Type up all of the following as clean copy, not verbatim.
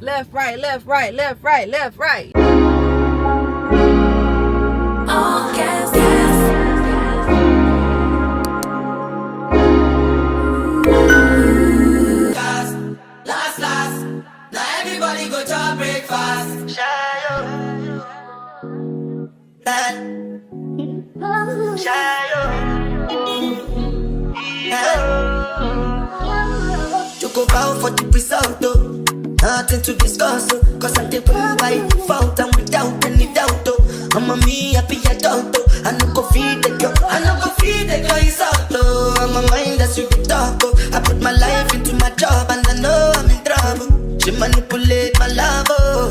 Left, right, left, right, left, right, left, right. All gas, gas. Last. Now everybody go to breakfast. Shayo. You go bow for the result, though. Nothing to discuss, oh. Cause I take one by default and without any doubt, oh. I'm a me happy adult, oh. I no go feed the girl insult, oh. I'm a mind that's you talk, oh. I put my life into my job and I know I'm in trouble. She manipulate my love, oh.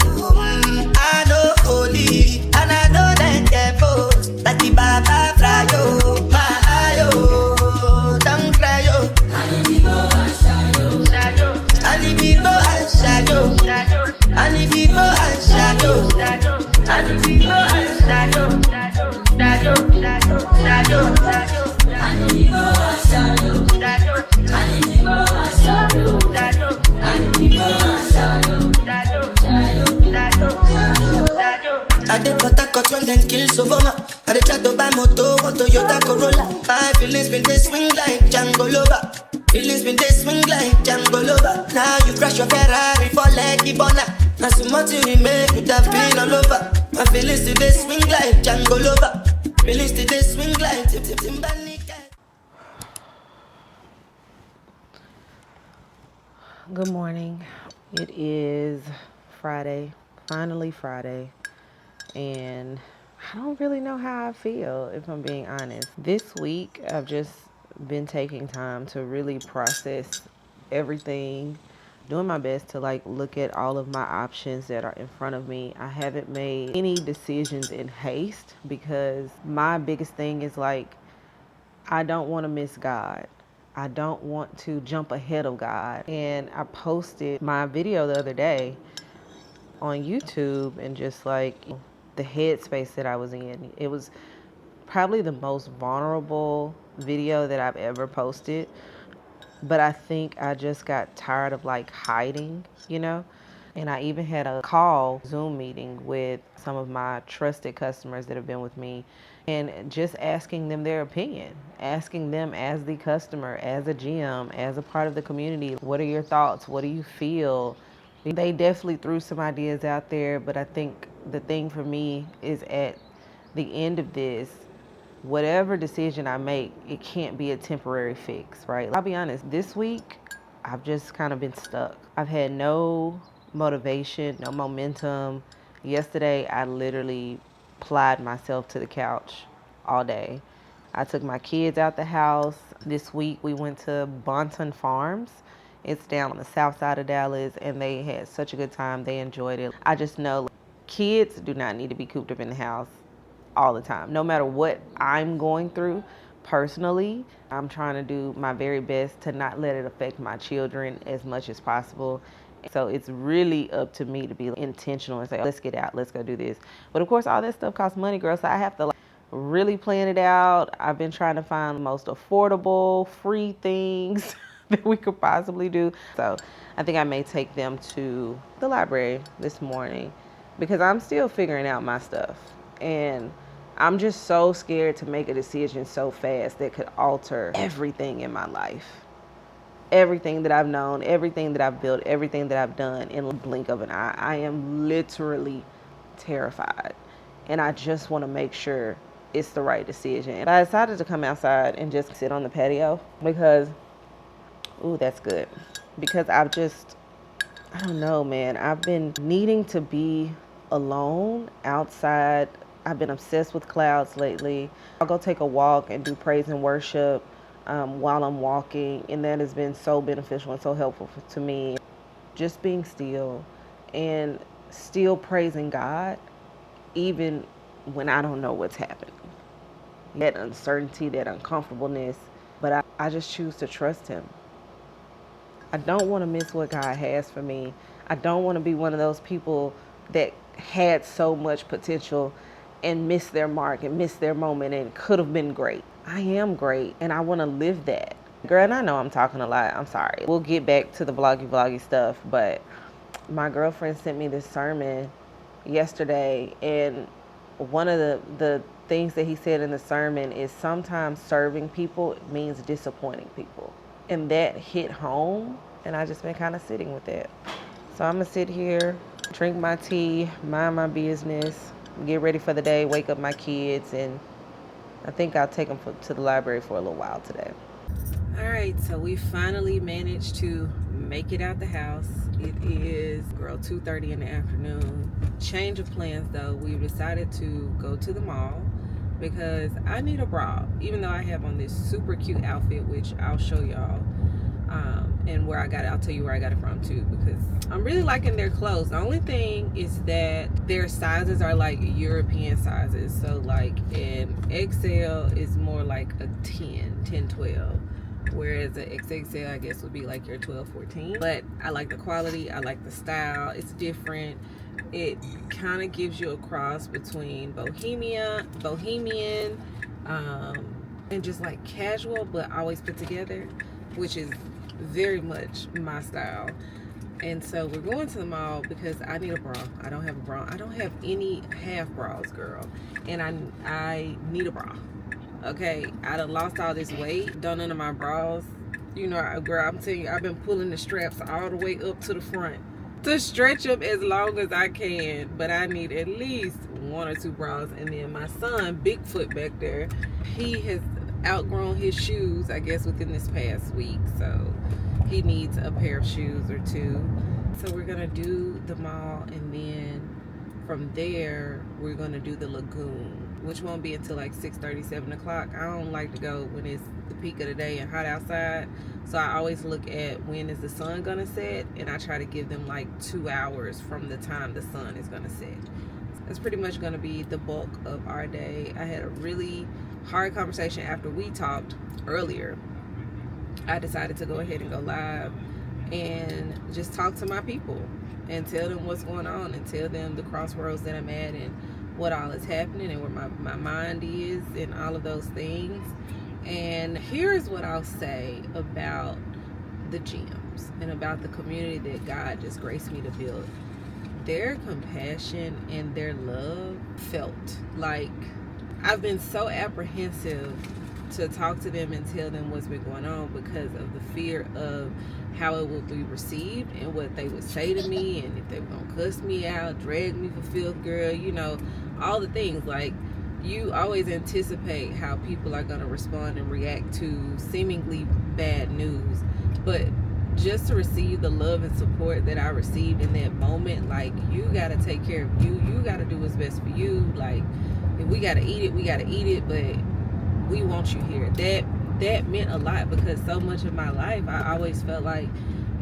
I know holy and I know that devil. Like the Baba fry, oh. My eye, oh. Don't cry, oh. And if you go and shadow, and if you go and shadow, and if you go and shadow, and if you go and shadow, and if you go and shadow, and if you go and shadow. I did what I got when them kill Sovoma. I did try to buy moto, Toyota Corolla. My feelings been they swing like Django Lover. Feelings been they swing like Django Lover. Now you crash your Ferrari for like Ibona. Now so much you make with that pain all over. My feelings today swing like Django Lover. Feelings today swing like Timberlake. Good morning. It is Friday, finally Friday, and I don't really know how I feel, if I'm being honest. This week, I've just been taking time to really process everything, doing my best to look at all of my options that are in front of me. I haven't made any decisions in haste because my biggest thing is I don't want to miss God. I don't want to jump ahead of God. And I posted my video the other day on YouTube and just the headspace that I was in. It was probably the most vulnerable video that I've ever posted. But I think I just got tired of hiding, And I even had a Zoom meeting with some of my trusted customers that have been with me and just asking them their opinion, asking them as the customer, as a GM, as a part of the community, what are your thoughts? What do you feel? They definitely threw some ideas out there, but I think the thing for me is at the end of this, whatever decision I make, it can't be a temporary fix, right? I'll be honest, this week, I've just kind of been stuck. I've had no motivation, no momentum. Yesterday, I literally plied myself to the couch all day. I took my kids out the house. This week, we went to Bonton Farms. It's down on the south side of Dallas, and they had such a good time. They enjoyed it. I just know kids do not need to be cooped up in the house all the time. No matter what I'm going through personally, I'm trying to do my very best to not let it affect my children as much as possible. So it's really up to me to be intentional and say, let's get out, let's go do this. But of course, all that stuff costs money, girl. So I have to really plan it out. I've been trying to find the most affordable, free things that we could possibly do. So I think I may take them to the library this morning because I'm still figuring out my stuff. And I'm just so scared to make a decision so fast that could alter everything in my life. Everything that I've known, everything that I've built, everything that I've done in the blink of an eye. I am literally terrified. And I just want to make sure it's the right decision. And I decided to come outside and just sit on the patio because, ooh, that's good. Because I don't know, man. I've been needing to be alone outside. I've been obsessed with clouds lately. I'll go take a walk and do praise and worship while I'm walking, and that has been so beneficial and so helpful to me. Just being still and still praising God, even when I don't know what's happening. That uncertainty, that uncomfortableness, but I just choose to trust Him. I don't want to miss what God has for me. I don't want to be one of those people that had so much potential and missed their mark and missed their moment and could have been great. I am great and I want to live that. Girl, and I know I'm talking a lot. I'm sorry. We'll get back to the vloggy stuff, but My girlfriend sent me this sermon yesterday, and one of the things that he said in the sermon is sometimes serving people means disappointing people. And that hit home, and I just been kind of sitting with that. So I'm gonna sit here, drink my tea, mind my business, get ready for the day, wake up my kids, and I think I'll take them to the library for a little while today. All right, so we finally managed to make it out the house. It is, 2:30 in the afternoon. Change of plans though. We've decided to go to the mall because I need a bra, even though I have on this super cute outfit, which I'll show y'all. And where I got it, I'll tell you where I got it from too, because I'm really liking their clothes. The only thing is that their sizes are like European sizes. So like an XL is more like a 10, 12. Whereas the XXL, I guess, would be like your 12, 14. But I like the quality, I like the style. It's different. It kind of gives you a cross between bohemian, and just like casual, but always put together, which is very much my style. And so we're going to the mall because I need a bra. I don't have a bra. I don't have any half bras, girl. And I need a bra. Okay, I done lost all this weight. Done none of my bras. You know, girl, I'm telling you, I've been pulling the straps all the way up to the front to stretch them as long as I can. But I need at least 1 or 2 bras. And then my son, Bigfoot back there, he has outgrown his shoes, I guess, within this past week. So he needs a pair of shoes or 2. So we're gonna do the mall, and then from there we're gonna do the lagoon, which won't be until like 6:30, 7 o'clock. I don't like to go when it's the peak of the day and hot outside, so I always look at when is the sun gonna set, and I try to give them like 2 hours from the time the sun is gonna set. That's pretty much gonna be the bulk of our day. I had a really hard conversation after we talked earlier. I decided to go ahead and go live and just talk to my people and tell them what's going on, and tell them the crossroads that I'm at and what all is happening and where my mind is and all of those things. And here's what I'll say about the gyms and about the community that God just graced me to build. Their compassion and their love felt like I've been so apprehensive to talk to them and tell them what's been going on because of the fear of how it would be received and what they would say to me, and if they were gonna cuss me out, drag me for filth, girl, you know, all the things. Like, you always anticipate how people are gonna respond and react to seemingly bad news, but just to receive the love and support that I received in that moment, like, you gotta take care of you, you gotta do what's best for you. Like, if we gotta eat it, we gotta eat it, but we want you here. That meant a lot, because so much of my life I always felt like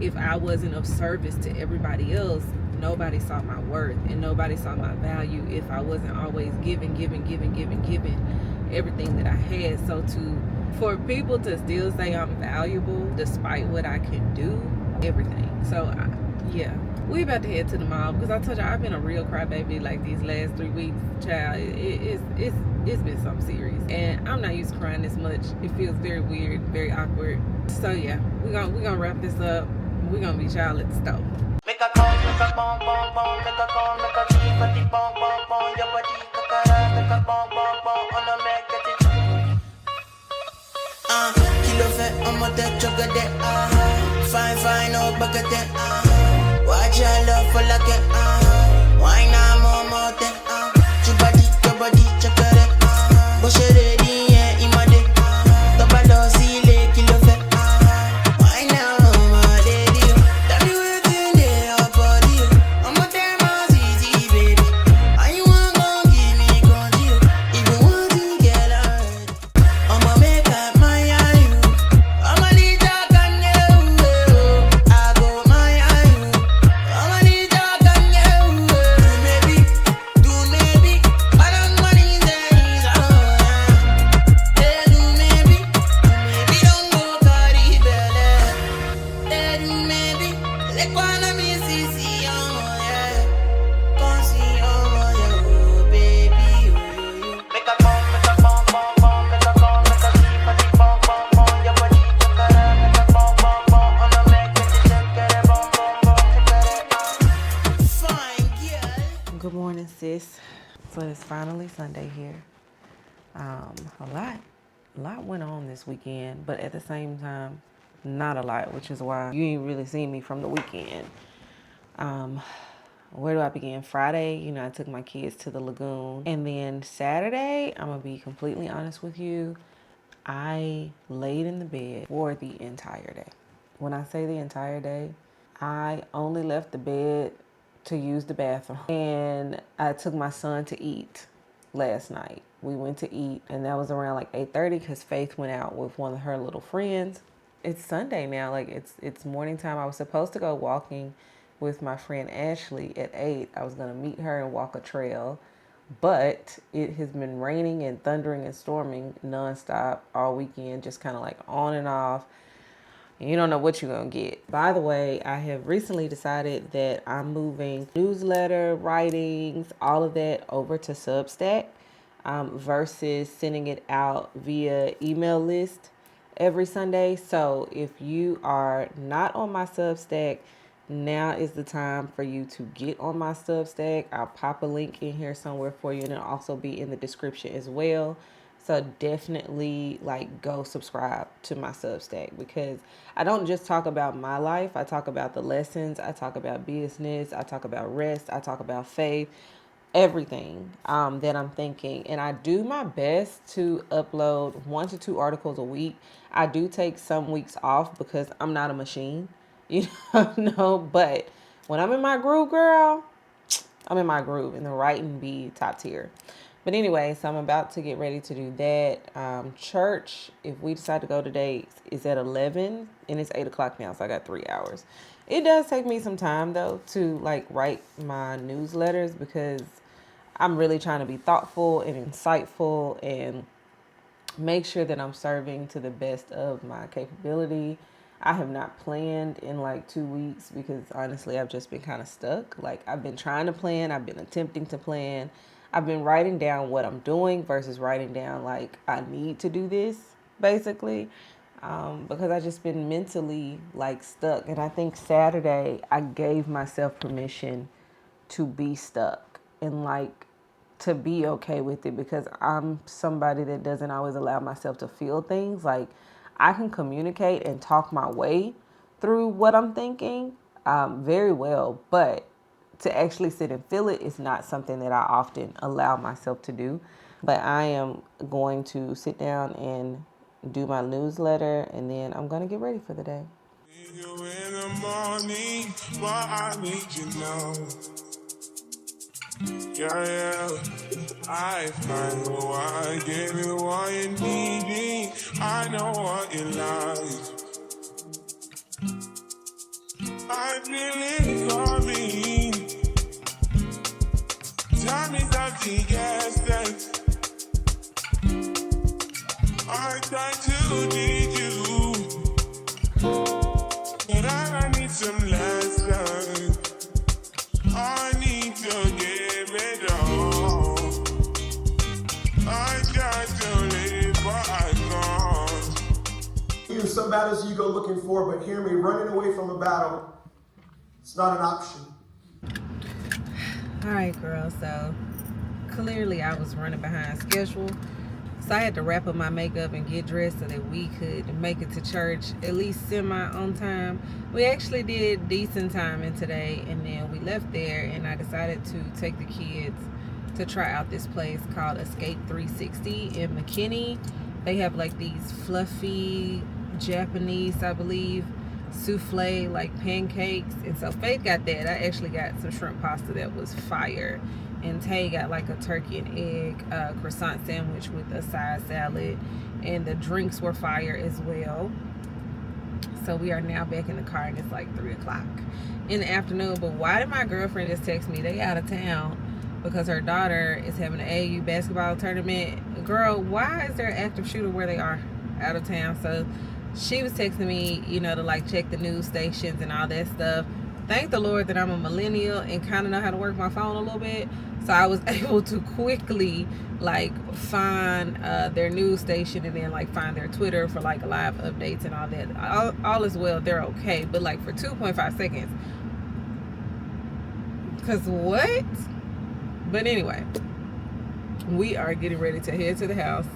if I wasn't of service to everybody else, nobody saw my worth and nobody saw my value if I wasn't always giving everything that I had. So for people to still say I'm valuable despite what I can do, everything. So yeah, we about to head to the mall, because I told you I've been a real crybaby like these last 3 weeks, child. It's been something serious, and I'm not used to crying this much. It feels very weird, very awkward. So yeah, we're gonna wrap this up. We're gonna be child at the stove. Make a call, make a bong, bong, bong, make a call, make a keep a deep bong, bong, bong, your body, kakara, make a bong, bong, bong, on a make it. Kilo fait, on m'a tête, chocolat, fine, fine, oh, baguette, watch your love for like it, why not more, your body, chocolate, bush it ready, yeah, imade, double dose, kilo fait, why now, my lady, tell me within your body, I'm a damn easy, baby, and you want gon' give me control, even want to get out, I'ma make up my eye, I'ma need your gun, I go my eye, I'ma need your gun, Good morning, sis. So it's finally Sunday here. A lot went on this weekend, but at the same time, not a lot, which is why you ain't really seen me from the weekend. Where do I begin? Friday, I took my kids to the lagoon. And then Saturday, I'm going to be completely honest with you, I laid in the bed for the entire day. When I say the entire day, I only left the bed to use the bathroom. And I took my son to eat last night. We went to eat, and that was around like 8:30 because Faith went out with one of her little friends. It's Sunday now, like it's morning time. I was supposed to go walking with my friend Ashley at 8. I was gonna meet her and walk a trail, but it has been raining and thundering and storming nonstop all weekend, just kind of like on and off. You don't know what you're going to get. By the way, I have recently decided that I'm moving newsletter writings, all of that over to Substack versus sending it out via email list every Sunday. So if you are not on my Substack, now is the time for you to get on my Substack. I'll pop a link in here somewhere for you, and it'll also be in the description as well. So definitely go subscribe to my Substack, because I don't just talk about my life. I talk about the lessons. I talk about business. I talk about rest. I talk about faith, everything that I'm thinking. And I do my best to upload 1 to 2 articles a week. I do take some weeks off because I'm not a machine, but when I'm in my groove, girl, I'm in my groove, and the writing be top tier. But anyway, so I'm about to get ready to do that. Church, if we decide to go today, is at 11, and it's 8 o'clock now, so I got 3 hours. It does take me some time, though, to write my newsletters, because I'm really trying to be thoughtful and insightful and make sure that I'm serving to the best of my capability. I have not planned in 2 weeks because honestly, I've just been kind of stuck. I've been trying to plan. I've been attempting to plan. I've been writing down what I'm doing versus writing down I need to do this, basically, because I just been mentally stuck. And I think Saturday I gave myself permission to be stuck and to be okay with it, because I'm somebody that doesn't always allow myself to feel things. I can communicate and talk my way through what I'm thinking very well, but to actually sit and feel it is not something that I often allow myself to do. But I am going to sit down and do my newsletter, and then I'm going to get ready for the day. In the morning, what I need you know. Yeah, I find what I give you what you need. I know what you like. I feel it coming. Time is up to guess. I try to need you, but I need some lessons. I need to give it all. I got to live what I got. Here's some battles you go looking for, but hear me, running away from a battle, it's not an option. All right, girl. So clearly I was running behind schedule. So I had to wrap up my makeup and get dressed so that we could make it to church at least semi on time. We actually did decent timing today, and then we left there, and I decided to take the kids to try out this place called Escape 360 in McKinney. They have these fluffy Japanese, I believe, souffle pancakes, and so Faith got that. I actually got some shrimp pasta that was fire, and Tay got a turkey and egg croissant sandwich with a side salad, and the drinks were fire as well. So we are now back in the car, and it's 3 o'clock in the afternoon. But why did my girlfriend just text me? They out of town because her daughter is having an AAU basketball tournament. Girl, why is there an active shooter where they are out of town? So she was texting me, to check the news stations and all that stuff. Thank the Lord that I'm a millennial and kind of know how to work my phone a little bit. So I was able to quickly find their news station, and then find their Twitter for live updates and all that. All is well, they're okay. But for 2.5 seconds, because what? But anyway, we are getting ready to head to the house.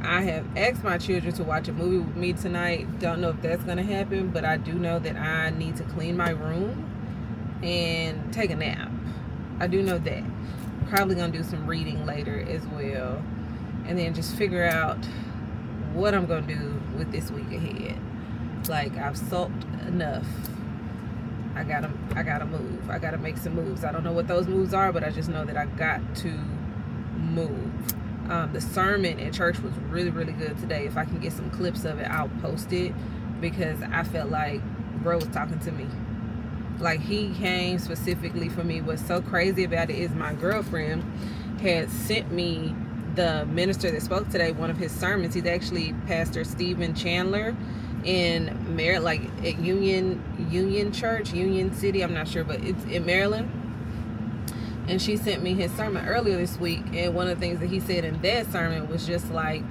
I have asked my children to watch a movie with me tonight. Don't know if that's going to happen, but I do know that I need to clean my room and take a nap. I do know that. Probably going to do some reading later as well. And then just figure out what I'm going to do with this week ahead. Like, I've sulked enough. I gotta move. I gotta make some moves. I don't know what those moves are, but I just know that I got to move. The sermon at church was really, really good today. If I can get some clips of it, I'll post it, because I felt like bro was talking to me. Like, he came specifically for me. What's so crazy about it is my girlfriend had sent me the minister that spoke today, one of his sermons. He's actually Pastor Stephen Chandler in Maryland, like at Union Church, Union City, I'm not sure, but it's in Maryland. And she sent me his sermon earlier this week, and one of the things that he said in that sermon was just like,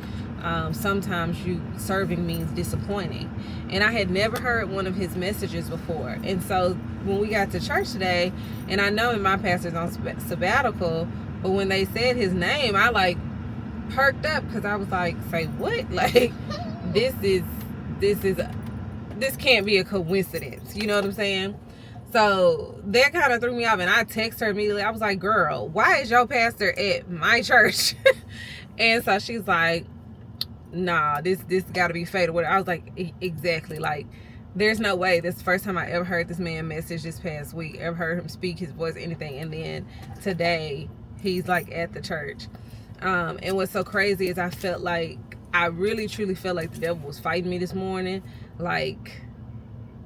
sometimes serving means disappointing. And I had never heard one of his messages before. And so when we got to church today, and I know my pastor's on sabbatical, but when they said his name, I like perked up, because I was like, say what? Like, this can't be a coincidence. You know what I'm saying? So that kind of threw me off, and I texted her immediately. I was like, girl, why is your pastor at my church? And so she's like, nah, this got to be fatal. I was like, exactly. Like, there's no way. This is the first time I ever heard this man message this past week, ever heard him speak his voice, anything. And then today, he's like at the church. And what's so crazy is I really truly felt like the devil was fighting me this morning. Like,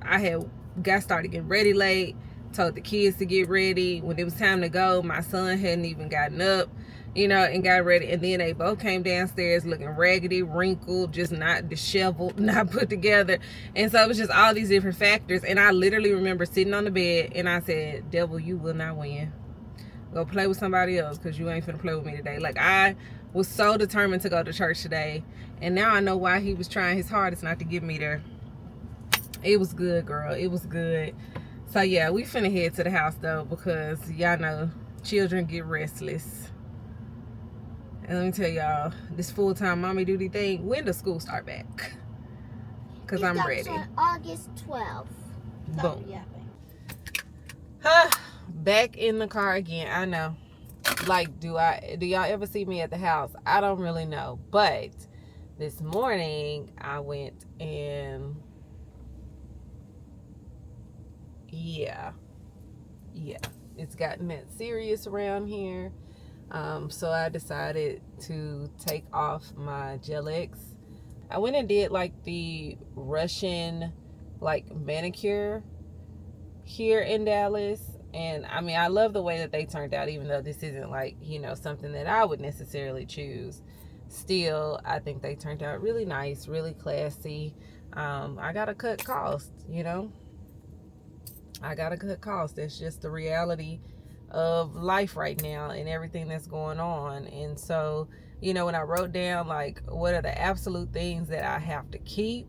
I had got started getting ready late, told the kids to get ready. When it was time to go, my son hadn't even gotten up, and got ready. And then they both came downstairs looking raggedy, wrinkled, just not disheveled, not put together. And so it was just all these different factors. And I literally remember sitting on the bed, and I said, devil, you will not win. Go play with somebody else, because you ain't finna play with me today. Like, I was so determined to go to church today, and now I know why he was trying his hardest not to get me there. It was good, girl. It was good. So yeah, we finna head to the house though, because y'all know children get restless. And let me tell y'all, this full-time mommy duty thing, when does school start back? Because I'm ready. August 12th. Boom. Back in the car again. I know. Like, do y'all ever see me at the house? I don't really know. But this morning I went and yeah, it's gotten that serious around here. So I decided to take off my Gel-X. I went and did like the Russian like manicure here in Dallas. And I mean, I love the way that they turned out, even though this isn't like, something that I would necessarily choose. Still, I think they turned out really nice, really classy. I gotta cut costs, I gotta cut costs. That's just the reality of life right now and everything that's going on. And so, when I wrote down like what are the absolute things that I have to keep,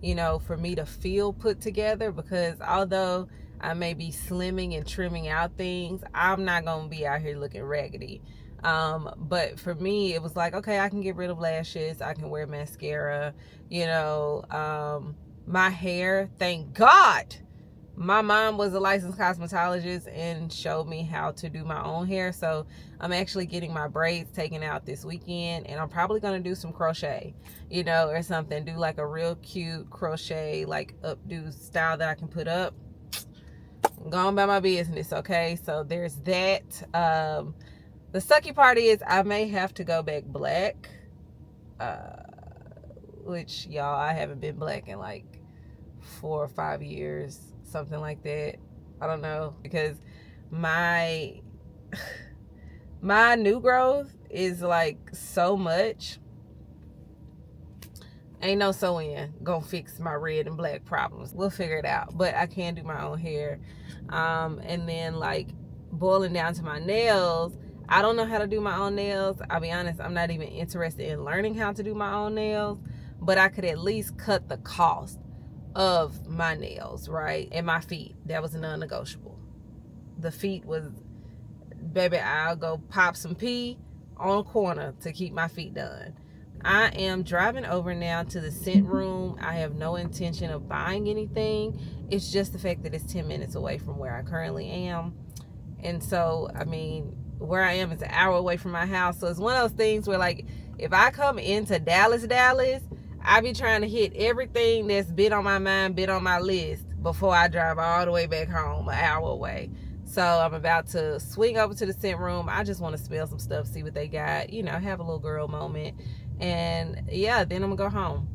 for me to feel put together, because although I may be slimming and trimming out things, I'm not gonna be out here looking raggedy. But for me, it was like, okay, I can get rid of lashes, I can wear mascara, my hair, thank God my mom was a licensed cosmetologist and showed me how to do my own hair. So I'm actually getting my braids taken out this weekend, and I'm probably going to do some crochet, or something. Do like a real cute crochet, like updo style that I can put up. I'm going by my business, okay? So there's that. The sucky part is I may have to go back black, which, y'all, I haven't been black in like 4 or 5 years. Something like that. I don't know, because my new growth is like so much. Ain't no sew-in gonna fix my red and black problems. We'll figure it out. But I can do my own hair. And then like boiling down to my nails, I don't know how to do my own nails. I'll be honest, I'm not even interested in learning how to do my own nails, but I could at least cut the cost of my nails, right? And my feet, that was non-negotiable. The feet was baby, I'll go pop some pee on a corner to keep my feet done. I am driving over now to the scent room. I have no intention of buying anything. It's just the fact that it's 10 minutes away from where I currently am. And so, I mean, where I am is an hour away from my house. So it's one of those things where, like, if I come into Dallas, I be trying to hit everything that's been on my mind, been on my list before I drive all the way back home, an hour away. So I'm about to swing over to the scent room. I just want to smell some stuff, see what they got, you know, have a little girl moment. And yeah, then I'm gonna go home.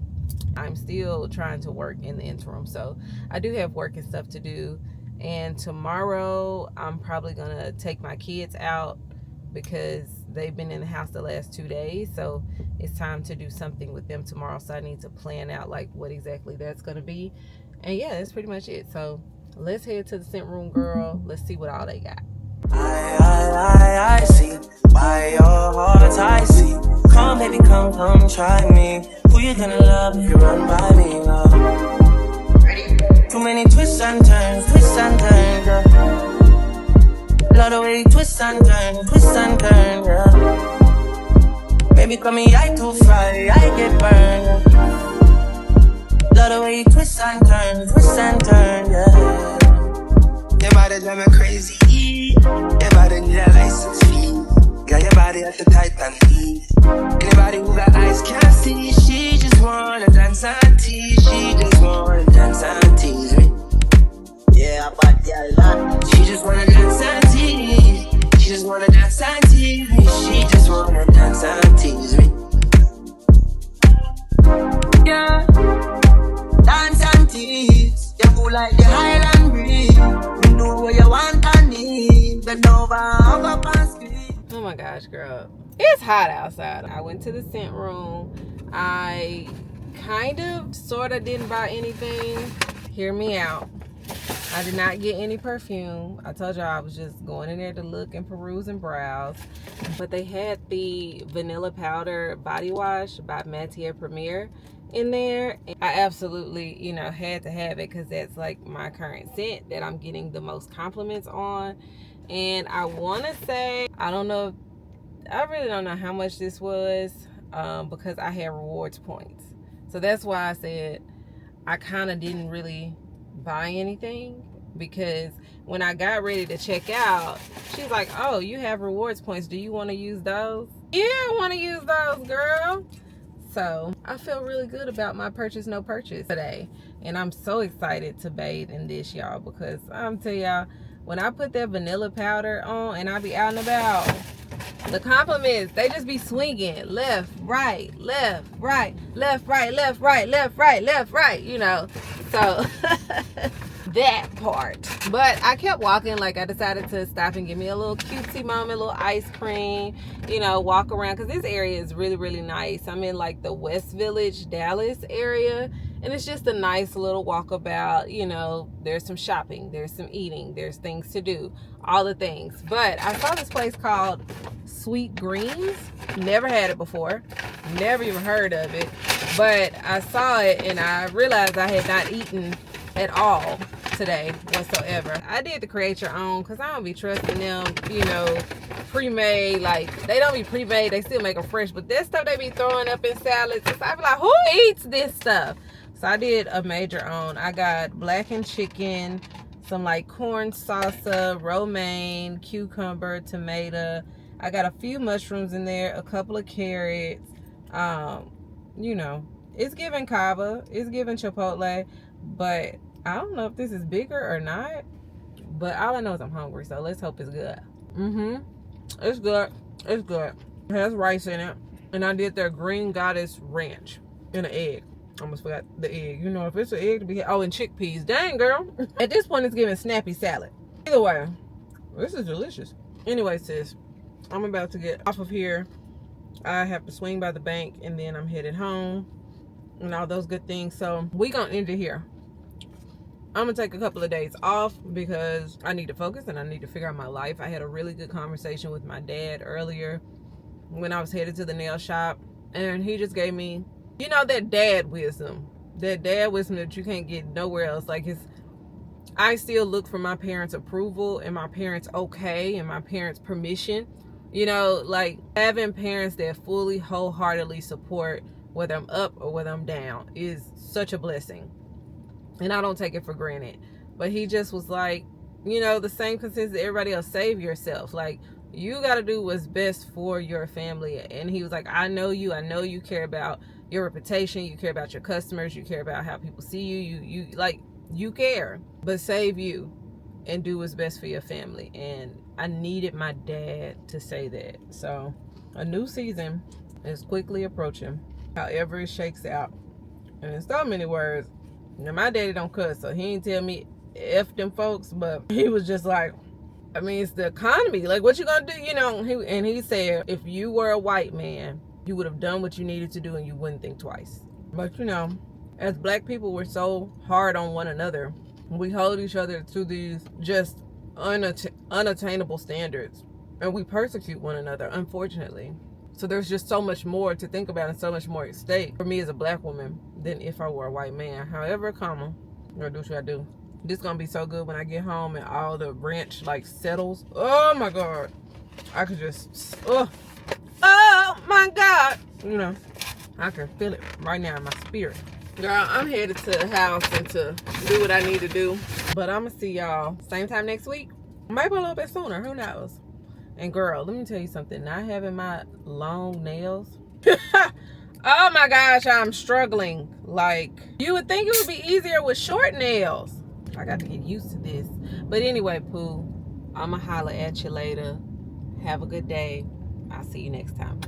I'm still trying to work in the interim, so I do have work and stuff to do. And tomorrow I'm probably gonna take my kids out because they've been in the house the last 2 days, so it's time to do something with them tomorrow. So I need to plan out like what exactly that's gonna be. And yeah, that's pretty much it. So let's head to the scent room, girl. Let's see what all they got. I see by your heart, I see. Come, baby, come, try me. Who you gonna love if you run by me, love? Ready? Too many twists and turns, girl. Love the way you twist and turn, girl. Baby, call me, I too fry, I get burned. Love the way you twist and turn, yeah. Your body drive me crazy. Your body need a license fee. Got your body at the Titan feet. Anybody who got eyes can't see. She just wanna dance and tease. She just wanna dance and tease me. Yeah, but yeah, lot. She just wanna dance and tease. She just wanna dance and tease me. She just wanna dance and tease me. Yeah, dance and tease. You cool like the Highland breeze. You know what you want and need. Bend over, hug up and squeeze. Oh my gosh, girl. It's hot outside. I went to the scent room. I sort of didn't buy anything. Hear me out. I did not get any perfume. I told y'all I was just going in there to look and peruse and browse. But they had the vanilla powder body wash by Matiere Premier in there. I absolutely, you know, had to have it because that's like my current scent that I'm getting the most compliments on. And I want to say, I really don't know how much this was because I had rewards points. So that's why I said I kind of didn't really buy anything, because when I got ready to check out, she's like, oh, you have rewards points. Do you want to use those? Yeah, I want to use those, girl. So I feel really good about my purchase, no purchase today. And I'm so excited to bathe in this, y'all, because I'm telling y'all, when I put that vanilla powder on and I be out and about, the compliments, they just be swinging left, right, left, right, left, right, left, right, left, right, left, right, you know. So that part. But I kept walking. Like, I decided to stop and give me a little cutesy moment, a little ice cream, you know, walk around, because this area is really, really nice. I'm in like the West Village, Dallas area, and it's just a nice little walkabout. You know, there's some shopping, there's some eating, there's things to do, all the things. But I saw this place called Sweetgreens. Never had it before, never even heard of it, but I saw it and I realized I had not eaten at all today whatsoever. I did the create your own because I don't be trusting them, you know, pre-made. Like, they don't be pre-made, they still make them fresh, but that stuff they be throwing up in salads, so I be like, who eats this stuff? So I did a major own. I got blackened chicken, some like corn salsa, romaine, cucumber, tomato. I got a few mushrooms in there, a couple of carrots. You know, it's giving Cava, it's giving Chipotle, but I don't know if this is bigger or not. But all I know is I'm hungry, so let's hope it's good. It's good. It's good. It has rice in it, and I did their Green Goddess ranch and an egg. Almost forgot the egg. You know, if it's an egg to be, oh, and chickpeas. Dang, girl. At this point, it's giving snappy salad. Either way, this is delicious. Anyway, sis, I'm about to get off of here. I have to swing by the bank, and then I'm headed home and all those good things. So we gonna end it here. I'm gonna take a couple of days off because I need to focus and I need to figure out my life. I had a really good conversation with my dad earlier when I was headed to the nail shop, and he just gave me, you know, that dad wisdom that you can't get nowhere else. Like, I still look for my parents' approval and my parents' okay and my parents' permission. You know, like having parents that fully, wholeheartedly support whether I'm up or whether I'm down is such a blessing. And I don't take it for granted. But he just was like, you know, the same consensus everybody else, save yourself. Like, you got to do what's best for your family. And he was like, I know you care about your reputation, you care about your customers, you care about how people see you, you care, but save you and do what's best for your family. And I needed my dad to say that. So a new season is quickly approaching, however it shakes out. And in so many words, now my daddy don't cuss, so he ain't tell me F them folks, but he was just like, I mean, it's the economy. Like, what you gonna do? You know, he said, if you were a white man, you would have done what you needed to do and you wouldn't think twice. But, you know, as black people, we're so hard on one another. We hold each other to these just unattainable standards. And we persecute one another, unfortunately. So there's just so much more to think about and so much more at stake for me as a black woman than if I were a white man. However, I'm gonna do what I do. This gonna be so good when I get home and all the ranch like settles. Oh my God. I could just, oh my God. You know, I can feel it right now in my spirit. Girl, I'm headed to the house and to do what I need to do. But I'm gonna see y'all same time next week. Maybe a little bit sooner, who knows? And girl, let me tell you something. Not having my long nails. Oh my gosh, I'm struggling. Like, you would think it would be easier with short nails. I got to get used to this. But anyway, Pooh, I'ma holler at you later. Have a good day. I'll see you next time.